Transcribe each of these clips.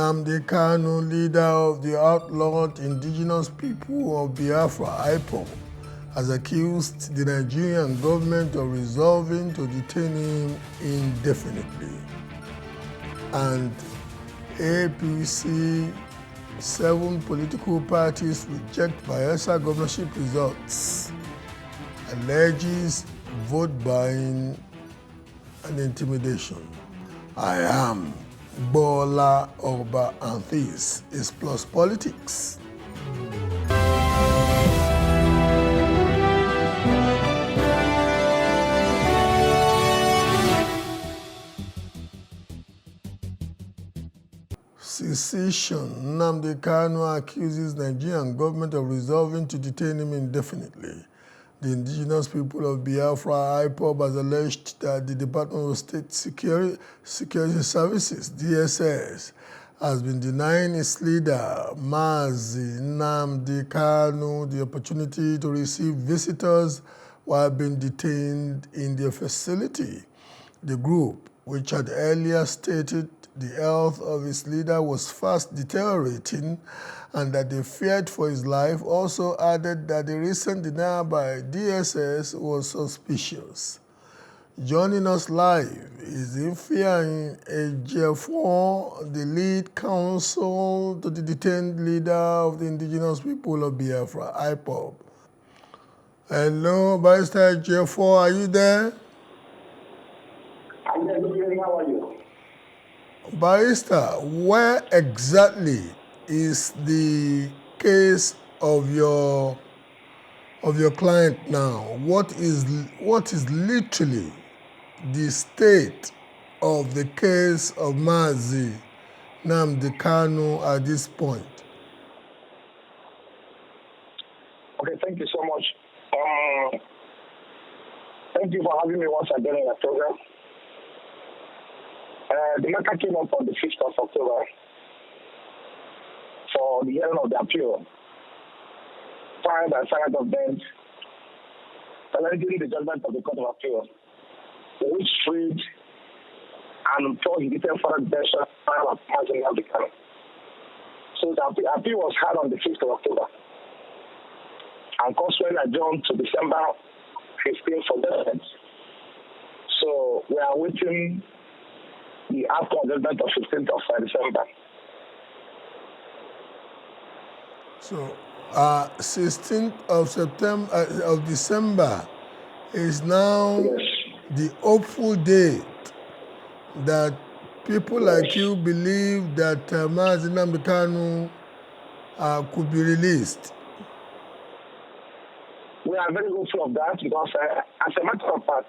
Nnamdi Kanu, leader of the outlawed indigenous people of Biafra, IPOB, has accused the Nigerian government of resolving to detain him indefinitely. And APC, 7 political parties reject Bayelsa governorship results, alleges vote buying and intimidation. I am Bola Oba, and this is Plus Politics. Secession. Nnamdi Kanu accuses Nigerian government of resolving to detain him indefinitely. The indigenous people of Biafra, IPOB, has alleged that the Department of State Security Services, DSS, has been denying its leader, Nnamdi Kanu, the opportunity to receive visitors while being detained in their facility. The group, which had earlier stated the health of its leader was fast deteriorating and that they feared for his life, also added that the recent denial by DSS was suspicious. Joining us live is Ejiofor, the lead counsel to the detained leader of the indigenous people of Biafra, IPOB. Hello, Barrister Ejiofor, are you there? I'm there. How are you? Barrister, where exactly is the case of your client now? What is literally the state of the case of Nnamdi Kanu at this point? Okay, thank you so much. Thank you for having me once again in your program. The matter came up on the 5th of October for the hearing of the appeal filed by Senate government challenging the judgment of the Court of Appeal, which freed and prohibited further detention of Nnamdi Kanu. So the appeal was held on the 5th of October and consequently adjourned to December 15th for judgment. So we are waiting the outcome judgment of 15th of December. So, 16th of December is now the hopeful date that people like you believe that Nnamdi Kanu could be released. We are very hopeful of that because, as a matter of fact,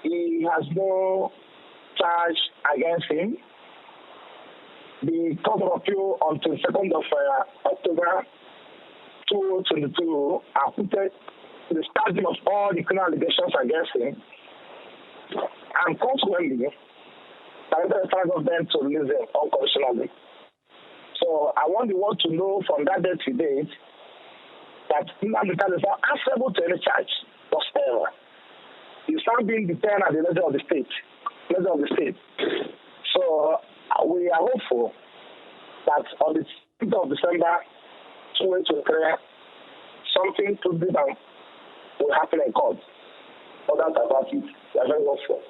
he has no charge against him. The Court of Appeal on 22nd of October 2022 acquitted the starting of all the criminal allegations against him, and consequently, the federal government to release him unconditionally. So I want the world to know from that day to date that Nnamdi Kanu is not answerable to any charge whatsoever. He's not being detained at the level of the state. So we are hopeful that on the 6th of December 2023, something to be done will happen in court. So that's about it. We are very hopeful.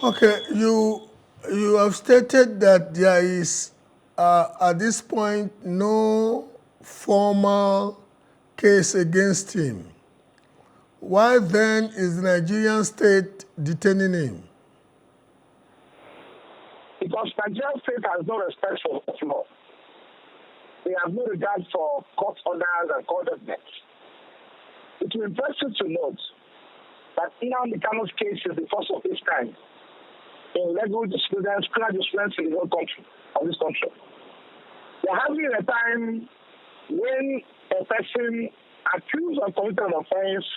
Okay, you have stated that there is at this point no formal case against him. Why then is the Nigerian state detaining him? Because Nigerian state has no respect for law. They have no regard for court orders and court judgments. It will be impressive to note that Nnamdi Kanu's case is the first of its kind in legal jurisprudence, criminal jurisprudence in the whole country, of this country. There has been a time when a person accused of committing an offense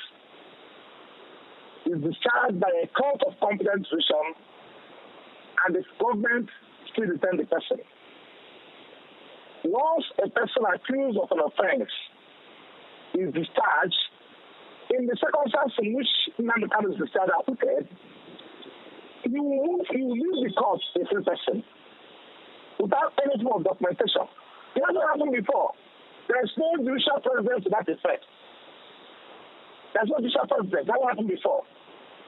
is discharged by a court of competent decision and the government still detain the person. Once a person accused of an offense is discharged, in the circumstance in which Nnamdi Kanu is discharged acquitted, you leave the court a free person without any form of documentation. It hasn't happened before. There's no judicial president to that effect. There's no judicial president. That happened before.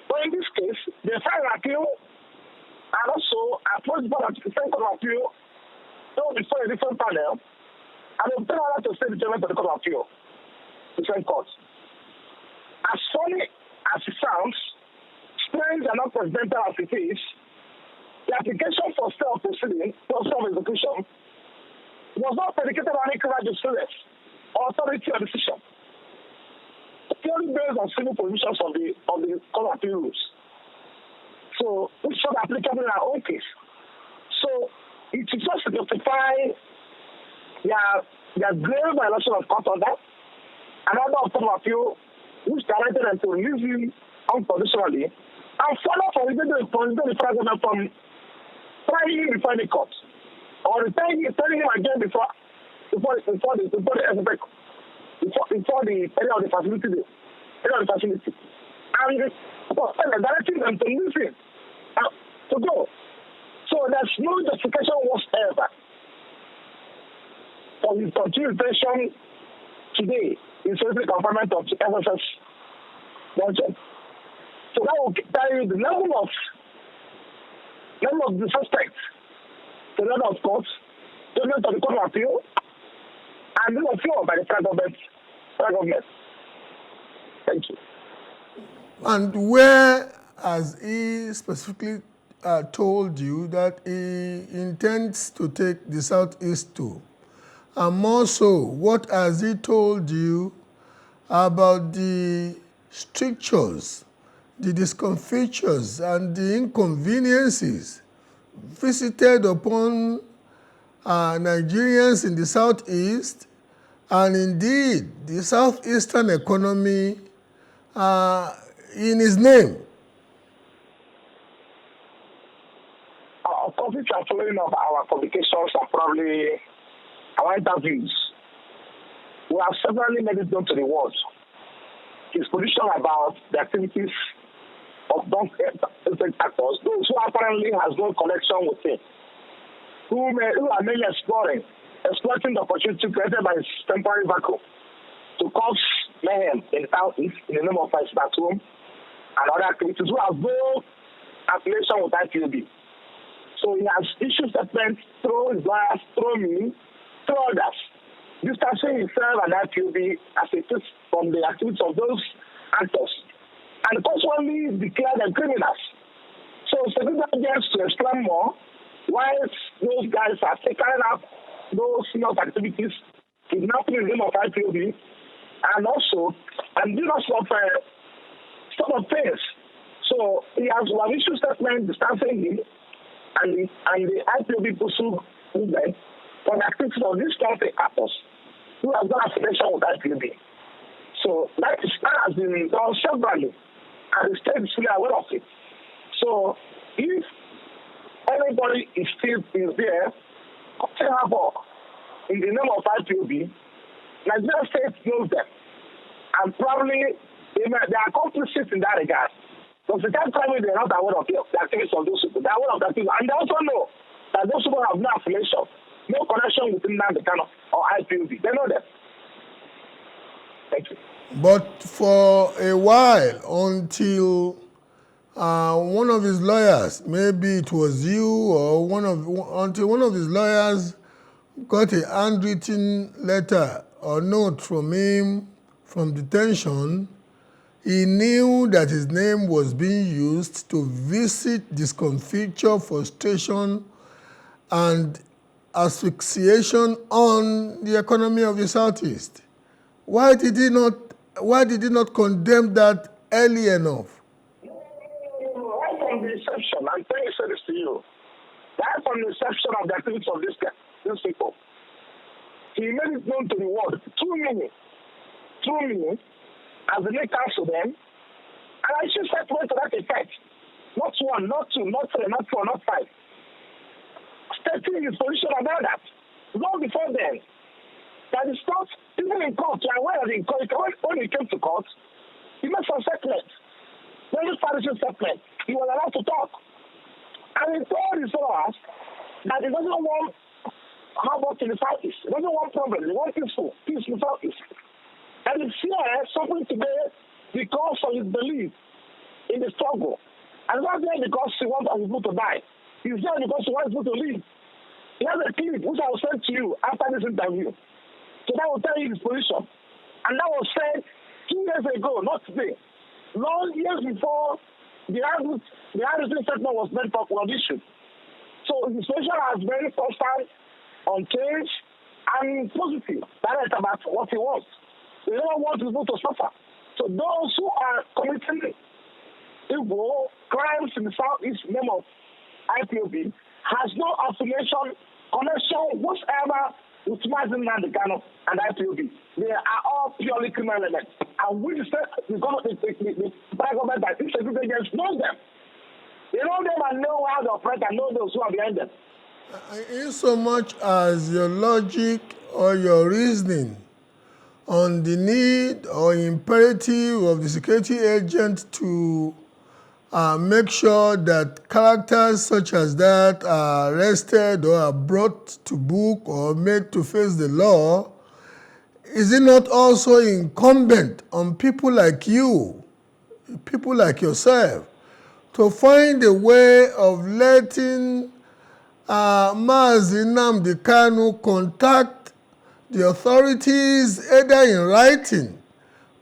But in this case, they filed an appeal and also approached the Supreme Court of Appeal, before a different panel, and obtained order to stay the judgment of the Court of Appeal, different courts. As funny as it sounds, strange and not presidential as it is, the application for stay of proceeding, for stay of execution, was not predicated on any criminal jurisprudence or authority or decision. Purely based on civil provisions of the Court of Appeal rules. So, which is not applicable in our own case. So, it is just to justify their grave violation of court order, another of Court of Appeal, which directed them to release him unconditionally, and further prohibited the president from trying him before the court, or returning him again before the area of the facility. And directing them to leave him to go. So there's no justification whatsoever for his continued detention today in certain confinement of the FSS budget. So that will tell you the level of disrespect to the level of court, judgment of the Court of Appeal, and the floor by the federal government. Thank you. And where has he specifically told you that he intends to take the Southeast to? And more so, what has he told you about the strictures, the discomfitures, and the inconveniences visited upon Nigerians in the Southeast, and indeed the Southeastern economy in his name? Of course, if you are following up our publications and probably our interviews, we have severally made it known to the world his position about the activities of those actors, those who apparently has no connection with him, who are mainly exploiting the opportunity created by his temporary vacuum to cause mayhem in the Southeast in the name of his bathroom and other activities, who have no affiliation with IPOB. So he has issued statements through his lawyers, through me, through others, distancing himself and IPOB as it is from the activities of those actors, and consequently declare them criminals. So security agents to explain more why those guys are taking up those serious activities, kidnapping in the name of IPOB, and also doing us sort of things. So he has one issue statement distancing him and the IPOB pursue movement for the activities of these country actors who have got affiliation with IPOB. So that has been done severally, and the state is fully aware of it. So if anybody is there, cutting havoc in the name of IPOB, Nigerian state knows them, and probably they are complicit in that regard. Because the time coming, they are not aware of the activities of those people. They are aware of the activities, and they also know that those people have no affiliation, no connection with Nnamdi Kanu or IPOB. They know them. Thank you. But for a while, until one of his lawyers, maybe it was you or until one of his lawyers got a handwritten letter or note from him from detention, he knew that his name was being used to visit discomfiture, frustration, and asphyxiation on the economy of the Southeast. Why did he not condemn that early enough? Right from the inception, I'm trying to say this to you. Right from the inception of the activities of these people, he made it known to the world through me, as the lead counsel them, and I should start to that effect. Not one, not two, not three, not four, not five. Stating his position about that. Long before then, that is not, even in court, you are aware that in court, when he came to court, he made some statements. When he started his statement, he was allowed to talk. And he told his followers that he doesn't want havoc in the Southeast. He doesn't want problems. He wants peace in the Southeast. And he's here suffering today because of his belief in the struggle. And not there because he wants people to die. He's there because he wants people to live. He has a clip which I will send to you after this interview. So that will tell you his position. And that was said 2 years ago, not today. Long years before the Harrison statement was made for issued. So his position has very constant, unchanged, and positive. That is about what he wants. He don't want people to suffer. So those who are committing evil crimes in the Southeast, name of IPOB, has no affiliation, connection whatsoever with Nnamdi Kanu and IPOB. They are all purely criminal elements. And we said the government that this agents know them. They know them and know how they operate and know those who are behind them. In so much as your logic or your reasoning on the need or imperative of the security agent to make sure that characters such as that are arrested or are brought to book or made to face the law, is it not also incumbent on people like you, people like yourself, to find a way of letting Mazi Nnamdi Kanu contact the authorities either in writing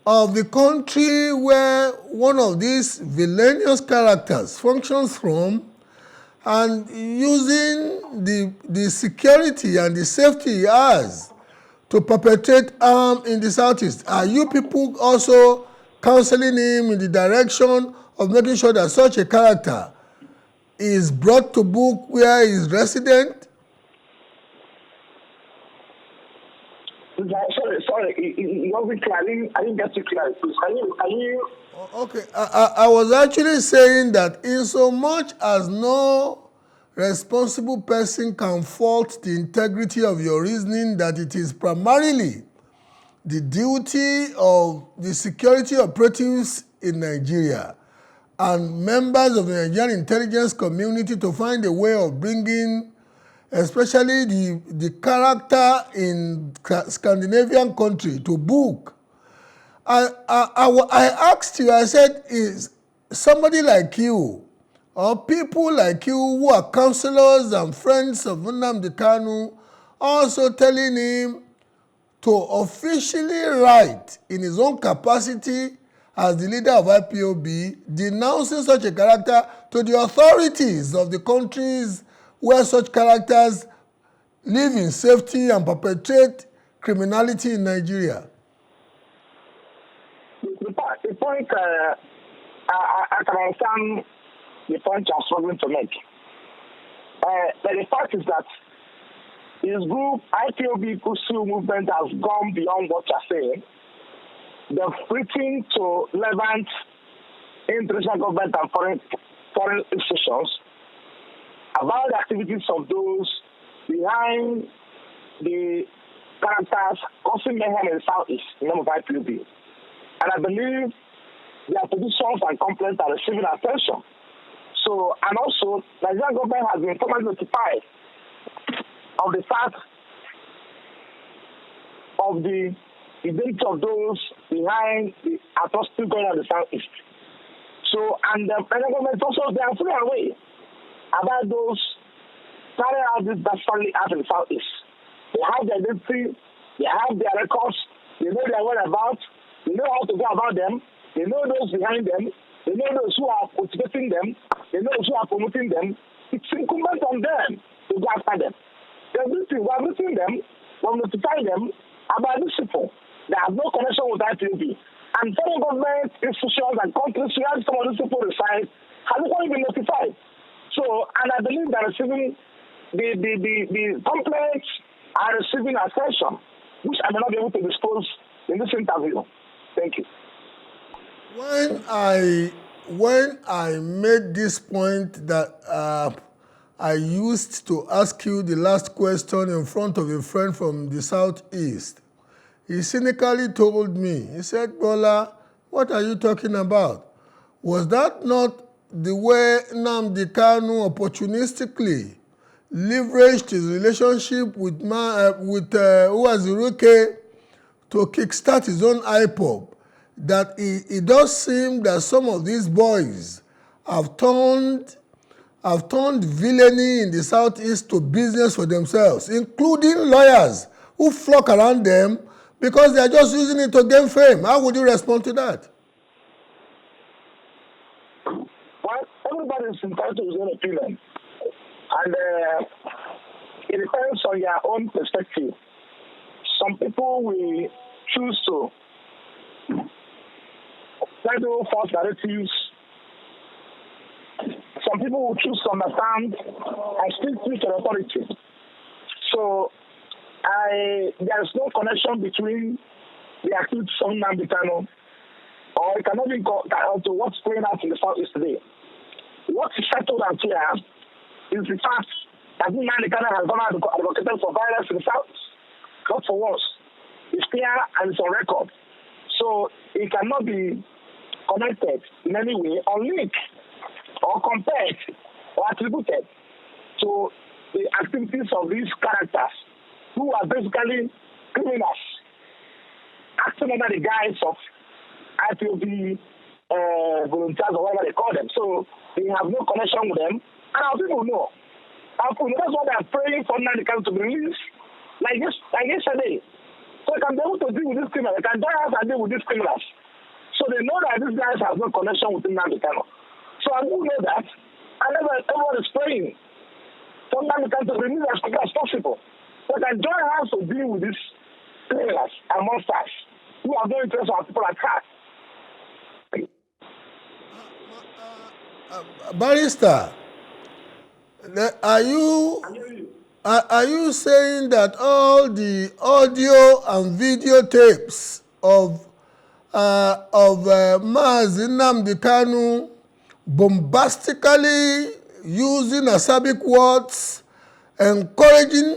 of the country where one of these villainous characters functions from, and using the security and the safety he has to perpetrate harm in the Southeast? Are you people also counseling him in the direction of making sure that such a character is brought to book where he is resident? Sorry, it wasn't clear. I didn't get you clear. Can you? Okay, I was actually saying that in so much as no responsible person can fault the integrity of your reasoning, that it is primarily the duty of the security operatives in Nigeria and members of the Nigerian intelligence community to find a way of bringing especially the character in Scandinavian country to book. I asked you, I said, is somebody like you or people like you who are counselors and friends of Nnamdi Kanu also telling him to officially write in his own capacity as the leader of IPOB, denouncing such a character to the authorities of the countries where such characters live in safety and perpetrate criminality in Nigeria? The point, I can understand the point you're struggling to make. But the fact is that his group, IPOB Kusu movement, has gone beyond what you're saying. They've written to relevant international government and foreign institutions about the activities of those behind the characters causing mayhem in the Southeast in the name of IPOB. And I believe their petitions and complaints are receiving attention. So, and also, the Nigerian government has been formally notified of the fact of the identity of those behind the atrocity going on in the Southeast. So, and the federal government also, they are fully aware about those carrying out this dastardly act in the Southeast. They have their identity, they have their records, they know their whereabouts, they know how to go about them, they know those behind them, they know those who are motivating them, they know those who are promoting them. It's incumbent on them to go after them. We are written them, we notify them about these people that have no connection with IPOB. And federal government institutions and countries where some of these people reside have not been notified. So, and I believe that receiving the complaints are receiving attention, which I may not be able to disclose in this interview. Thank you. When I made this point that I used to ask you the last question in front of a friend from the Southeast, he cynically told me, he said, Bola, what are you talking about? Was that not the way Nnamdi Kanu opportunistically leveraged his relationship with Uwazuruke to kickstart his own IPOB, that it does seem that some of these boys have turned villainy in the southeast to business for themselves, including lawyers who flock around them because they are just using it to gain fame. How would you respond to that? Well, everybody is entitled to his own opinion. And it depends on your own perspective. Some people will choose to peddle false narratives. Some people will choose to understand and still preach an authority. So there's no connection between the accused of Nnamdi Kanu, or it cannot be compared to what's going on in the southeast today. What is settled and clear is the fact that Nnamdi Kanu has gone out and advocated for violence in the south, not for once. It's clear and it's on record. So it cannot be connected in any way or linked or compared or attributed to the activities of these characters who are basically criminals acting under the guise of IPOB volunteers or whatever they call them. So they have no connection with them. And our people know. Our people know. That's why they are praying for Nnamdi Kanu to be released like yesterday. So they can be able to deal with these criminals. They can join us and deal with these criminals. So they know that these guys have no connection with Nnamdi Kanu. So I do know that. And everyone is praying for Nnamdi Kanu to be released as quickly as possible. So they can join us to deal with these criminals and monsters who have no interest in our people at heart. Barrister, are you saying that all the audio and video tapes of Mazi Nnamdi Kanu bombastically using Arabic words, outrightly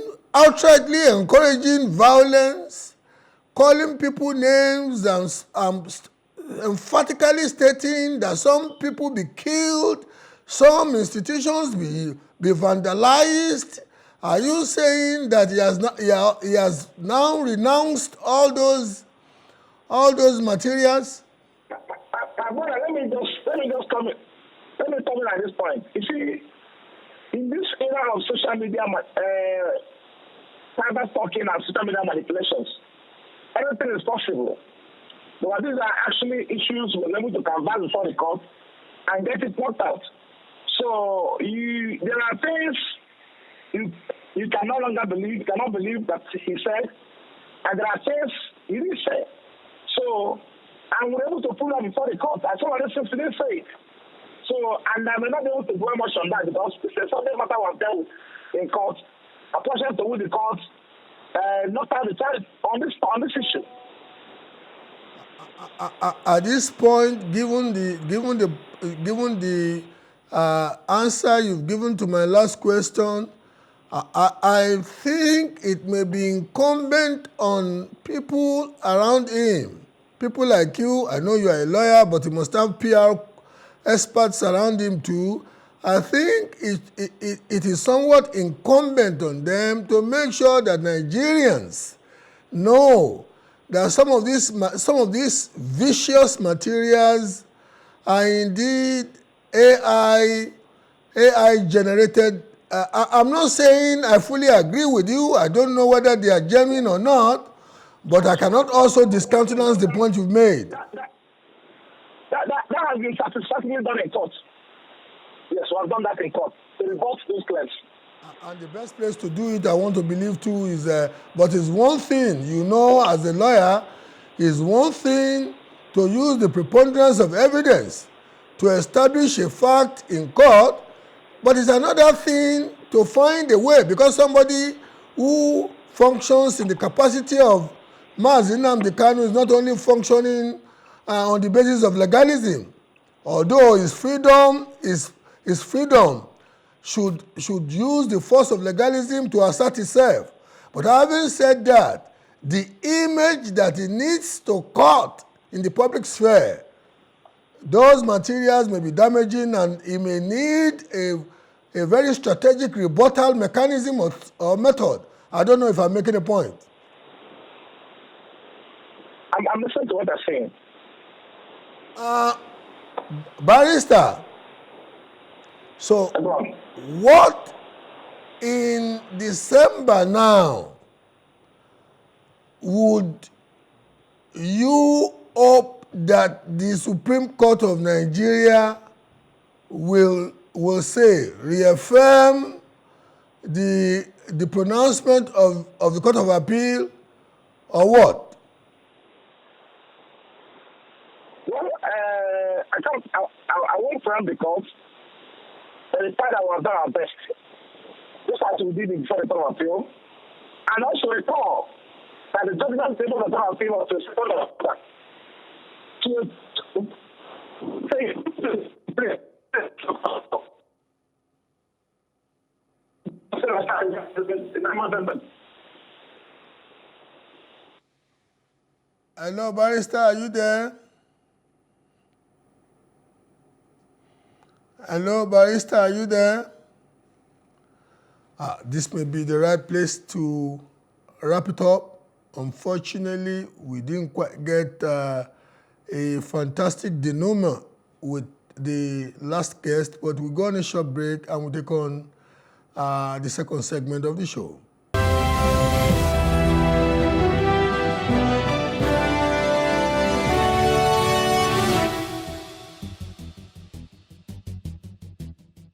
encouraging violence, calling people names and emphatically stating that some people be killed, some institutions be vandalized? Are you saying that he has now renounced all those materials? Brother, let me just comment. Let me comment at this point. You see, in this era of social media, cyber stalking and social media manipulations, everything is possible. But these are actually issues we're able to converse before the court and get it worked out. So there are things you can no longer believe, cannot believe that he said, and there are things he didn't say. So, and we're able to pull that before the court. And some of these things he didn't say it. So, and I may not be able to go much on that because the subject matter was dealt in court. A portion to the court, not have the charge on this issue. At this point, given the answer you've given to my last question, I think it may be incumbent on people around him, people like you. I know you are a lawyer, but you must have PR experts around him too. I think it is somewhat incumbent on them to make sure that Nigerians know that some of these vicious materials are indeed AI generated. I'm not saying I fully agree with you. I don't know whether they are genuine or not, but I cannot also discountenance the point you've made. That has been satisfactorily done in court. Yes, we have done that in court. To rebut those claims. And the best place to do it, I want to believe too, is, but it's one thing, you know, as a lawyer, it's one thing to use the preponderance of evidence to establish a fact in court, but it's another thing to find a way, because somebody who functions in the capacity of Mazi Nnamdi Kanu is not only functioning on the basis of legalism, although his freedom should use the force of legalism to assert itself. But having said that, the image that he needs to cut in the public sphere those materials may be damaging and he may need a very strategic rebuttal mechanism or method. I don't know if I'm making a point. I'm listening to what they're saying. Barrister, so what in December now would you hope that the Supreme Court of Nigeria will say, reaffirm the pronouncement of the Court of Appeal, or what? Well, I won't front because the fact that we have done our best, just as we did before the Court of Appeal, and also recall that the judgment table of the Court of Appeal was to respond Hello, Barrister, are you there? Hello, Barrister, are you there? This may be the right place to wrap it up. Unfortunately, we didn't quite get a fantastic denouement with the last guest, but we'll go on a short break and we'll take on the second segment of the show.